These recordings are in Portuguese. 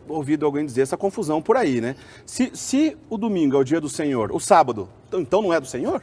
ouvido alguém dizer essa confusão por aí, né? Se o domingo é o dia do Senhor, o sábado, então não é do Senhor?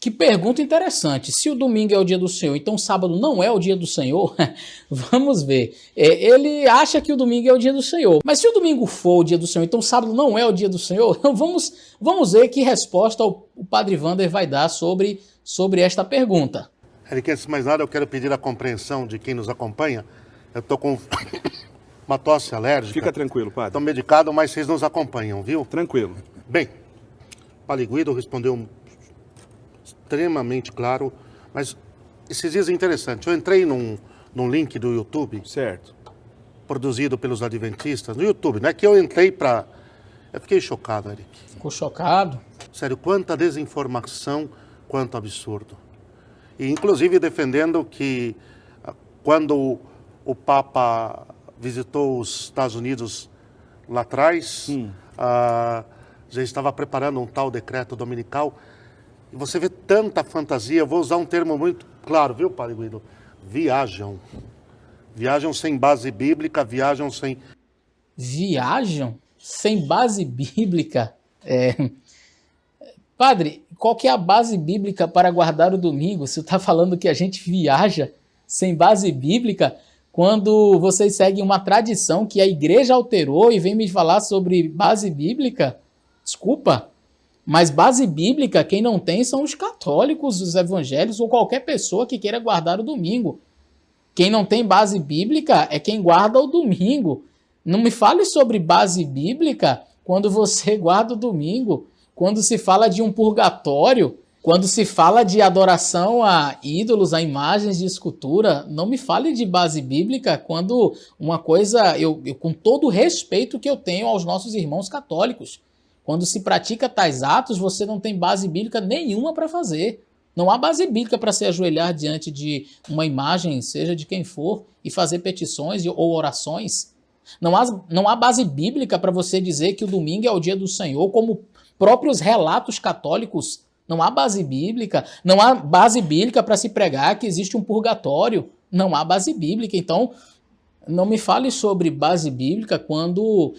Que pergunta interessante. Se o domingo é o dia do Senhor, então o sábado não é o dia do Senhor? Vamos ver. Ele acha que o domingo é o dia do Senhor. Mas se o domingo for o dia do Senhor, então o sábado não é o dia do Senhor? Então vamos ver que resposta o Padre Wander vai dar sobre esta pergunta. Eric, antes de mais nada, eu quero pedir a compreensão de quem nos acompanha. Eu estou com uma tosse alérgica. Fica tranquilo, padre. Estou medicado, mas vocês nos acompanham, viu? Tranquilo. Bem, Padre Guido respondeu extremamente claro, mas esses dias é interessante. Eu entrei num link do YouTube. Certo. Produzido pelos adventistas, no YouTube, não é que eu entrei para... Eu fiquei chocado, Eric. Ficou chocado? Sério, quanta desinformação, quanto absurdo. E inclusive defendendo que quando o Papa visitou os Estados Unidos lá atrás, já estava preparando um tal decreto dominical. E você vê tanta fantasia, eu vou usar um termo muito claro, viu, Padre Guido? Viajam. Viajam sem base bíblica, viajam sem... Viajam sem base bíblica? Padre, qual que é a base bíblica para guardar o domingo? Você está falando que a gente viaja sem base bíblica quando vocês seguem uma tradição que a igreja alterou e vem me falar sobre base bíblica? Desculpa, mas base bíblica quem não tem são os católicos, os evangélicos ou qualquer pessoa que queira guardar o domingo. Quem não tem base bíblica é quem guarda o domingo. Não me fale sobre base bíblica quando você guarda o domingo, quando se fala de um purgatório, quando se fala de adoração a ídolos, a imagens de escultura. Não me fale de base bíblica quando uma coisa, eu com todo o respeito que eu tenho aos nossos irmãos católicos, quando se pratica tais atos, você não tem base bíblica nenhuma para fazer. Não há base bíblica para se ajoelhar diante de uma imagem, seja de quem for, e fazer petições ou orações. Não há base bíblica para você dizer que o domingo é o dia do Senhor, como próprios relatos católicos. Não há base bíblica. Não há base bíblica para se pregar que existe um purgatório. Não há base bíblica. Então, não me fale sobre base bíblica quando...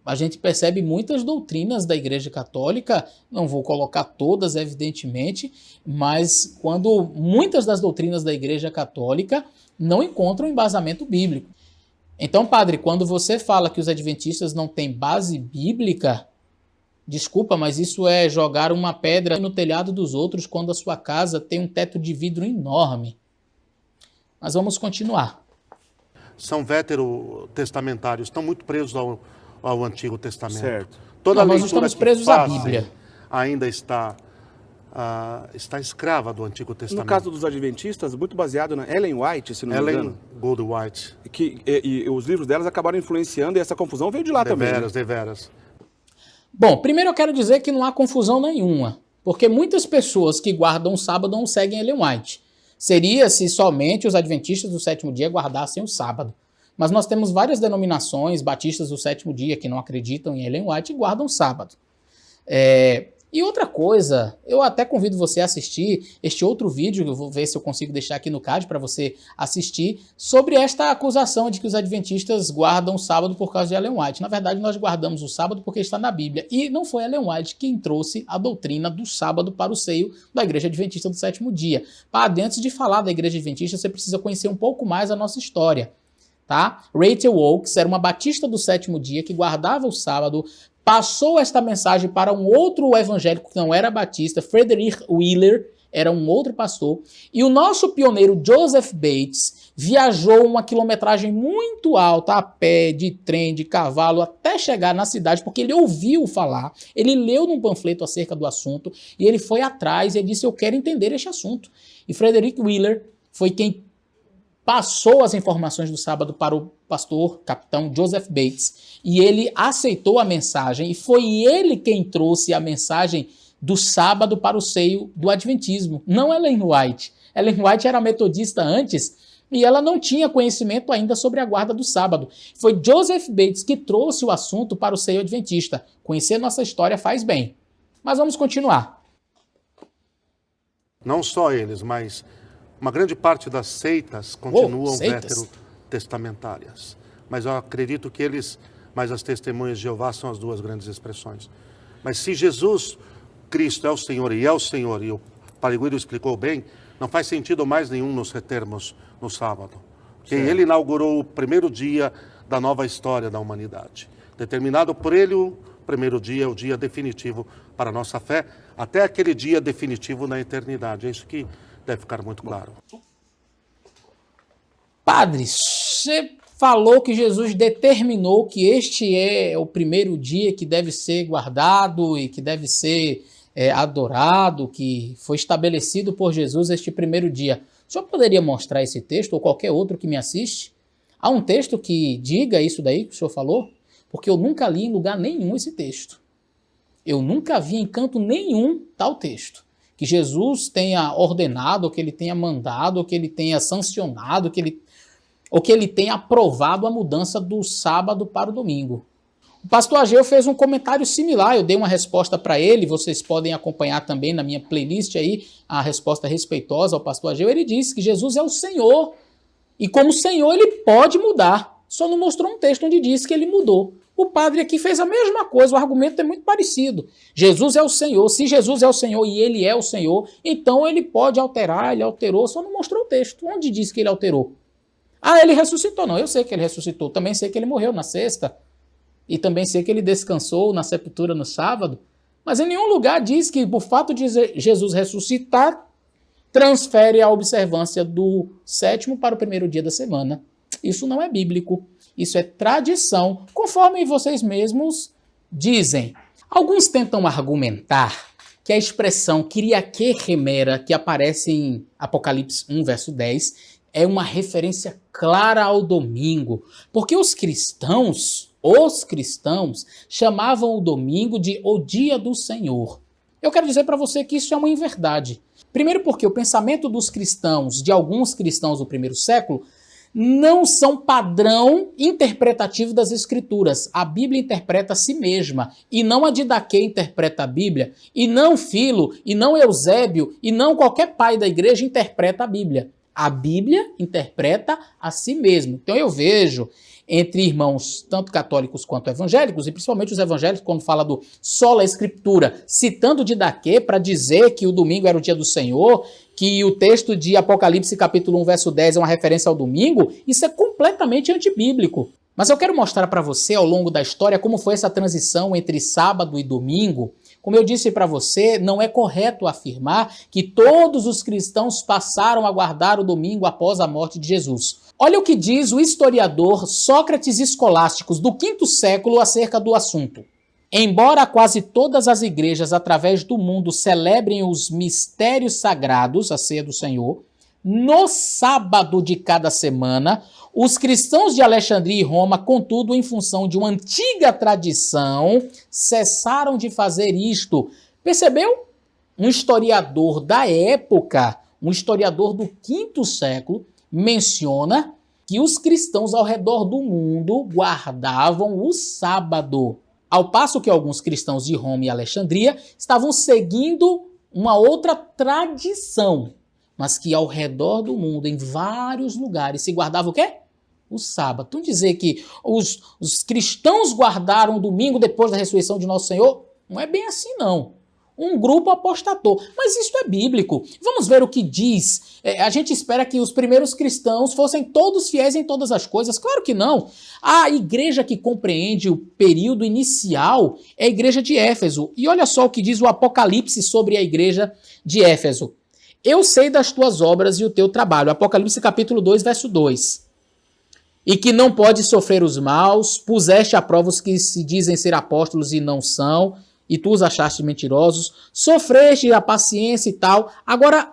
a gente percebe muitas doutrinas da Igreja Católica, não vou colocar todas, evidentemente, mas quando muitas das doutrinas da Igreja Católica não encontram embasamento bíblico. Então, padre, quando você fala que os adventistas não têm base bíblica, desculpa, mas isso é jogar uma pedra no telhado dos outros quando a sua casa tem um teto de vidro enorme. Mas vamos continuar. São veterotestamentários, estão muito presos ao Antigo Testamento. Certo. Toda nós estamos presos à Bíblia. Ainda está escrava do Antigo Testamento. No caso dos adventistas, muito baseado na Ellen White, se não me engano. Ellen Goldwhite. E os livros delas acabaram influenciando e essa confusão veio de lá também. Deveras. Bom, primeiro eu quero dizer que não há confusão nenhuma, porque muitas pessoas que guardam o sábado não seguem Ellen White. Seria se somente os adventistas do sétimo dia guardassem o sábado. Mas nós temos várias denominações batistas do sétimo dia que não acreditam em Ellen White e guardam o sábado. E outra coisa, eu até convido você a assistir este outro vídeo, eu vou ver se eu consigo deixar aqui no card para você assistir, sobre esta acusação de que os adventistas guardam o sábado por causa de Ellen White. Na verdade, nós guardamos o sábado porque está na Bíblia. E não foi Ellen White quem trouxe a doutrina do sábado para o seio da Igreja Adventista do sétimo dia. Padre, antes de falar da Igreja Adventista, você precisa conhecer um pouco mais a nossa história. Tá? Rachel Oakes era uma batista do sétimo dia que guardava o sábado, passou esta mensagem para um outro evangélico que não era batista, Frederick Wheeler, era um outro pastor, e o nosso pioneiro Joseph Bates viajou uma quilometragem muito alta, a pé, de trem, de cavalo, até chegar na cidade, porque ele ouviu falar, ele leu num panfleto acerca do assunto, e ele foi atrás e disse, eu quero entender este assunto. E Frederick Wheeler foi quem passou as informações do sábado para o pastor, capitão Joseph Bates, e ele aceitou a mensagem, e foi ele quem trouxe a mensagem do sábado para o seio do adventismo, não Ellen White. Ellen White era metodista antes, e ela não tinha conhecimento ainda sobre a guarda do sábado. Foi Joseph Bates que trouxe o assunto para o seio adventista. Conhecer nossa história faz bem. Mas vamos continuar. Não só eles, mas uma grande parte das seitas continuam veterotestamentárias. mas eu acredito que eles, mais as testemunhas de Jeová, são as duas grandes expressões. Mas se Jesus Cristo é o Senhor, e o Padre Guido explicou bem, não faz sentido mais nenhum nos retermos no sábado. Porque ele inaugurou o primeiro dia da nova história da humanidade. Determinado por ele, o primeiro dia é o dia definitivo para a nossa fé, até aquele dia definitivo na eternidade. É isso que deve ficar muito claro. Padre, você falou que Jesus determinou que este é o primeiro dia que deve ser guardado e que deve ser adorado, que foi estabelecido por Jesus este primeiro dia. O senhor poderia mostrar esse texto ou qualquer outro que me assiste? Há um texto que diga isso daí que o senhor falou? Porque eu nunca li em lugar nenhum esse texto. Eu nunca vi em canto nenhum tal texto. Que Jesus tenha ordenado, ou que ele tenha mandado, ou que ele tenha sancionado, ou que ele tenha aprovado a mudança do sábado para o domingo. O pastor Ageu fez um comentário similar, eu dei uma resposta para ele, vocês podem acompanhar também na minha playlist aí, a resposta respeitosa ao pastor Ageu. Ele disse que Jesus é o Senhor, e como Senhor ele pode mudar, só não mostrou um texto onde diz que ele mudou. O padre aqui fez a mesma coisa, o argumento é muito parecido. Jesus é o Senhor, se Jesus é o Senhor e ele é o Senhor, então ele pode alterar, ele alterou, só não mostrou o texto. Onde diz que ele alterou? Ah, ele ressuscitou. Não, eu sei que ele ressuscitou, também sei que ele morreu na sexta, e também sei que ele descansou na sepultura no sábado, mas em nenhum lugar diz que o fato de Jesus ressuscitar transfere a observância do sétimo para o primeiro dia da semana. Isso não é bíblico, isso é tradição, conforme vocês mesmos dizem. Alguns tentam argumentar que a expressão Kyriake Hemera, que aparece em Apocalipse 1, verso 10, é uma referência clara ao domingo, porque os cristãos chamavam o domingo de o dia do Senhor. Eu quero dizer para você que isso é uma inverdade. Primeiro porque o pensamento dos cristãos, de alguns cristãos do primeiro século, não são padrão interpretativo das Escrituras. A Bíblia interpreta a si mesma, e não a Didaquê interpreta a Bíblia, e não Filo, e não Eusébio, e não qualquer pai da igreja interpreta a Bíblia. A Bíblia interpreta a si mesmo. Então eu vejo entre irmãos tanto católicos quanto evangélicos, e principalmente os evangélicos, quando fala do sola escritura, citando Didaquê para dizer que o domingo era o dia do Senhor, que o texto de Apocalipse capítulo 1, verso 10 é uma referência ao domingo, isso é completamente antibíblico. Mas eu quero mostrar para você ao longo da história como foi essa transição entre sábado e domingo. Como eu disse para você, não é correto afirmar que todos os cristãos passaram a guardar o domingo após a morte de Jesus. Olha o que diz o historiador Sócrates Escolásticos do V século acerca do assunto. Embora quase todas as igrejas através do mundo celebrem os mistérios sagrados, a ceia do Senhor, no sábado de cada semana, os cristãos de Alexandria e Roma, contudo, em função de uma antiga tradição, cessaram de fazer isto. Percebeu? Um historiador da época, um historiador do V século, menciona que os cristãos ao redor do mundo guardavam o sábado, ao passo que alguns cristãos de Roma e Alexandria estavam seguindo uma outra tradição, mas que ao redor do mundo, em vários lugares, se guardava o quê? O sábado. Então dizer que os cristãos guardaram o domingo depois da ressurreição de Nosso Senhor, não é bem assim não. Um grupo apostatou. Mas isso é bíblico. Vamos ver o que diz. A gente espera que os primeiros cristãos fossem todos fiéis em todas as coisas. Claro que não. A igreja que compreende o período inicial é a igreja de Éfeso. E olha só o que diz o Apocalipse sobre a igreja de Éfeso. Eu sei das tuas obras e o teu trabalho. Apocalipse capítulo 2, verso 2. E que não pode sofrer os maus, puseste à prova os que se dizem ser apóstolos e não são, e tu os achaste mentirosos, sofreste a paciência e tal. Agora,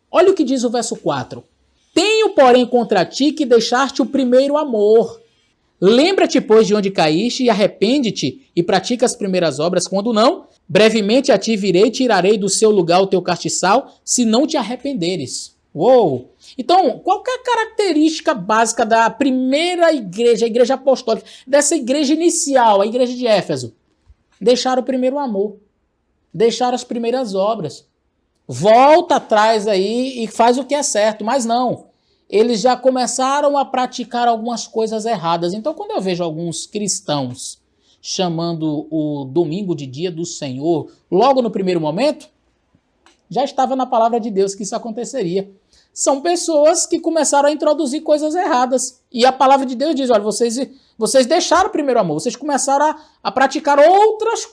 olha o que diz o verso 4. Tenho, porém, contra ti que deixaste o primeiro amor. Lembra-te, pois, de onde caíste e arrepende-te e pratica as primeiras obras. Quando não, brevemente a ti virei e tirarei do seu lugar o teu castiçal, se não te arrependeres. Uou! Então, qual que é a característica básica da primeira igreja, a igreja apostólica, dessa igreja inicial, a igreja de Éfeso? Deixar o primeiro amor, deixar as primeiras obras. Volta atrás aí e faz o que é certo, mas não. eles já começaram a praticar algumas coisas erradas. Então, quando eu vejo alguns cristãos chamando o domingo de dia do Senhor, logo no primeiro momento, já estava na palavra de Deus que isso aconteceria. São pessoas que começaram a introduzir coisas erradas. E a palavra de Deus diz, olha, vocês deixaram o primeiro amor, vocês começaram a praticar outras